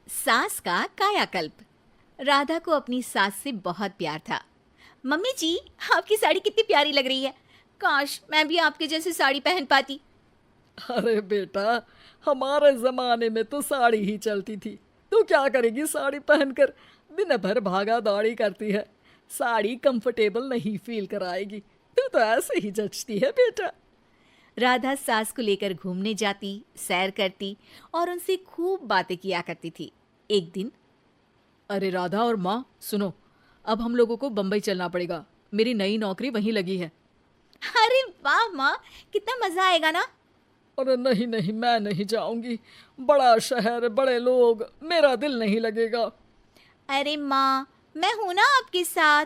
सास का कायाकल्प। राधा को अपनी सास से बहुत प्यार था। मम्मी जी, आपकी साड़ी कितनी प्यारी लग रही है। काश मैं भी आपके जैसी साड़ी पहन पाती। अरे बेटा, हमारे जमाने में तो साड़ी ही चलती थी। तू क्या करेगी साड़ी पहनकर? दिन भर भागा दौड़ी करती है। साड़ी कंफर्टेबल नहीं फील कराएगी। तू तो ऐसे ही जचती है बेटा। राधा सास को लेकर घूमने जाती, सैर करती और उनसे खूब बातें किया करती थी। एक दिन, अरे राधा और माँ सुनो, अब हम लोगों को बम्बई चलना पड़ेगा। मेरी नई नौकरी वहीं लगी है। अरे वाह माँ, कितना मजा आएगा ना। अरे नहीं नहीं, मैं नहीं जाऊंगी। बड़ा शहर, बड़े लोग, मेरा दिल नहीं लगेगा। अरे माँ, मैं हूं ना आपके साथ।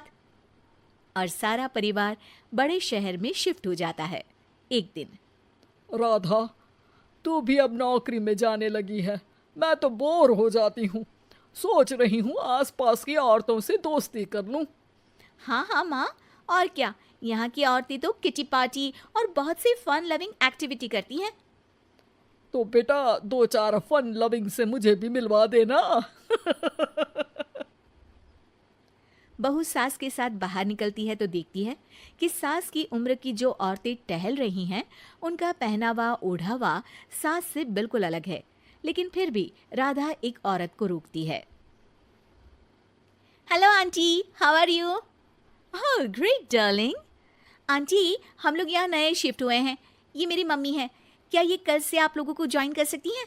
और सारा परिवार बड़े शहर में शिफ्ट हो जाता है। एक दिन, राधा, तू भी अब नौकरी में जाने लगी है। मैं तो बोर हो जाती हूँ। सोच रही हूँ आसपास की औरतों से दोस्ती कर लूँ। हाँ हाँ माँ, और क्या। यहाँ की औरतें तो किटी पार्टी और बहुत सी फन लविंग एक्टिविटी करती हैं। तो बेटा, दो चार फन लविंग से मुझे भी मिलवा देना। बहू सास के साथ बाहर निकलती है तो देखती है कि सास की उम्र की जो औरतें टहल रही हैं, उनका पहनावा ओढ़ावा सास से बिल्कुल अलग है। लेकिन फिर भी राधा एक औरत को रोकती है। Hello aunty, how are you? Oh great darling. Aunty, हम लोग यहाँ नए शिफ्ट हुए हैं। ये मेरी मम्मी है। क्या ये कल से आप लोगों को ज्वाइन कर सकती हैं?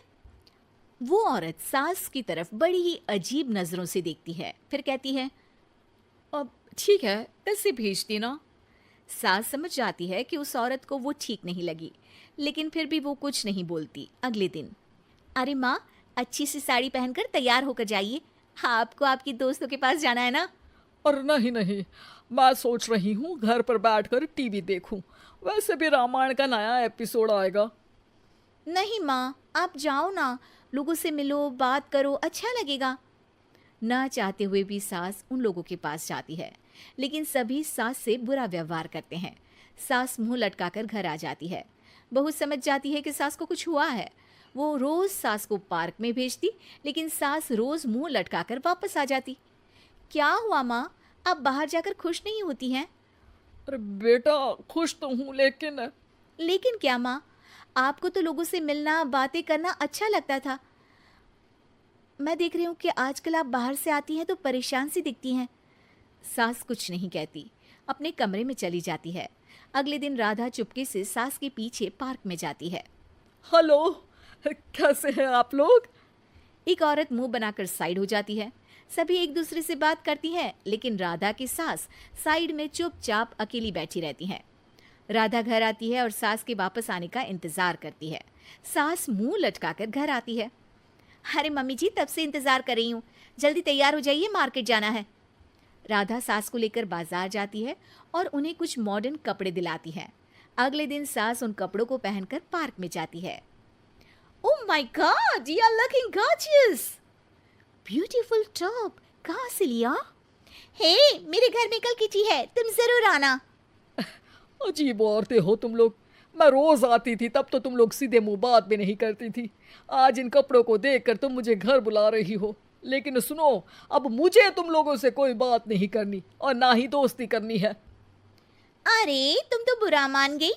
वो औरत सास की तरफ बड़ी ही अजीब नज़रों से देखती है, फिर कहती है, अब ठीक है, कल से भेजती ना। सास समझ जाती है कि उस औरत को वो ठीक नहीं लगी, लेकिन फिर भी वो कुछ नहीं बोलती। अगले दिन, अरे माँ, अच्छी सी साड़ी पहनकर तैयार होकर जाइए। हाँ, आपको आपकी दोस्तों के पास जाना है ना। और नहीं नहीं, मैं सोच रही हूँ घर पर बैठकर टीवी देखूं। वैसे भी रामायण का नया एपिसोड आएगा। नहीं माँ, आप जाओ ना, लोगों से मिलो, बात करो, अच्छा लगेगा। ना चाहते हुए भी सास उन लोगों के पास जाती है, लेकिन सभी सास से बुरा व्यवहार करते हैं। सास मुंह लटकाकर घर आ जाती है। बहू समझ जाती है कि सास को कुछ हुआ है। वो रोज सास को पार्क में भेजती, लेकिन सास रोज मुंह लटकाकर वापस आ जाती। क्या हुआ माँ, आप बाहर जाकर खुश नहीं होती हैं? अरे बेटा, खुश तो हूँ लेकिन। लेकिन क्या माँ, आपको तो लोगों से मिलना, बातें करना अच्छा लगता था। मैं देख रही हूँ कि आजकल आप बाहर से आती हैं तो परेशान सी दिखती हैं। सास कुछ नहीं कहती, अपने कमरे में चली जाती है। अगले दिन राधा चुपके से सास के पीछे पार्क में जाती है। हेलो, कैसे हैं आप लोग? एक औरत मुंह बनाकर साइड हो जाती है। सभी एक दूसरे से बात करती हैं, लेकिन राधा की सास साइड में चुपचाप अकेली बैठी रहती हैं। राधा घर आती है और सास के वापस आने का इंतजार करती है। सास मुंह लटकाकर घर आती है। अरे मम्मी जी, तब से इंतजार कर रही हूँ, जल्दी तैयार हो जाइए, मार्केट जाना है। राधा सास को लेकर बाजार जाती है और उन्हें कुछ मॉडर्न कपड़े दिलाती है। अगले दिन सास उन कपड़ों को पहनकर पार्क में जाती है। Oh my God, you are looking gorgeous. Beautiful top, कहाँ से लिया? हे, मेरे घर में कल किटी है, तुम जरूर आना। अजीब औरतें हो तुम लोग। मैं रोज आती थी, तब तो तुम लोग सीधे मुंह बात भी नहीं करती थी। आज इन कपड़ों को देखकर तुम मुझे घर बुला रही हो। लेकिन सुनो, अब मुझे तुम लोगों से कोई बात नहीं करनी और ना ही दोस्ती करनी है। अरे तुम तो बुरा मान गई।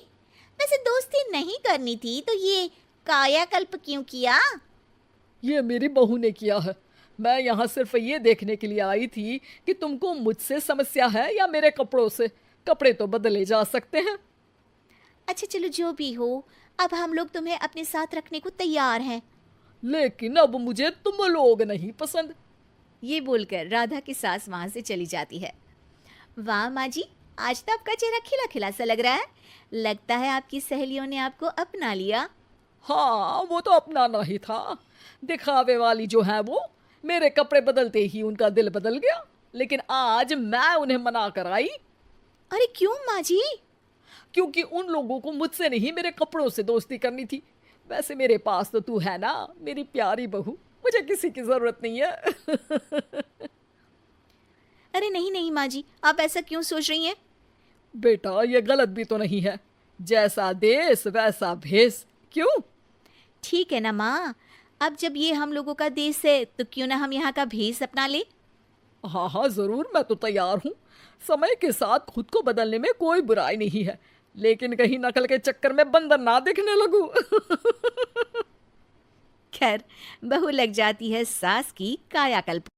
वैसे दोस्ती नहीं करनी थी तो ये कायाकल्प क्यों किया? ये मेरी बहू ने किया है। मैं यहाँ सिर्फ ये देखने के लिए आई थी कि तुमको मुझसे समस्या है या मेरे कपड़ों से। कपड़े तो बदले जा सकते हैं। अच्छा चलो, जो भी हो, अब हम लोग तुम्हें अपने साथ रखने को तैयार हैं। लेकिन अब मुझे तुम लोग नहीं पसंद। ये बोलकर राधा की सास वहां से चली जाती है। वाह माँ जी, आज तो आपका चेहरा खिला खिला सा लग रहा है। लगता है आपकी सहेलियों ने आपको अपना लिया। हाँ, वो तो अपना नहीं था। दिखावे वाली जो है वो। मेरे कपड़े बदलते ही उनका दिल बदल गया। लेकिन आज मैं उन्हें मना कर आई। अरे क्यों माँ जी? क्योंकि उन लोगों को मुझसे नहीं, मेरे कपड़ों से दोस्ती करनी थी। वैसे मेरे पास तो तू है ना, मेरी प्यारी बहू। मुझे किसी की जरूरत नहीं है। अरे नहीं नहीं माँ जी, आप ऐसा क्यों सोच रही हैं? बेटा, ये गलत भी तो नहीं है। जैसा देश वैसा भेष। क्यों? ठीक है ना माँ, अब जब ये हम लोगों का देश है तो क्यों ना हम यहाँ का भेष अपना ले। हाँ हाँ जरूर, मैं तो तैयार हूँ। समय के साथ खुद को बदलने में कोई बुराई नहीं है, लेकिन कहीं नकल के चक्कर में बंदर ना दिखने लगूं। खैर, बहू लग जाती है सास की कायाकल्प।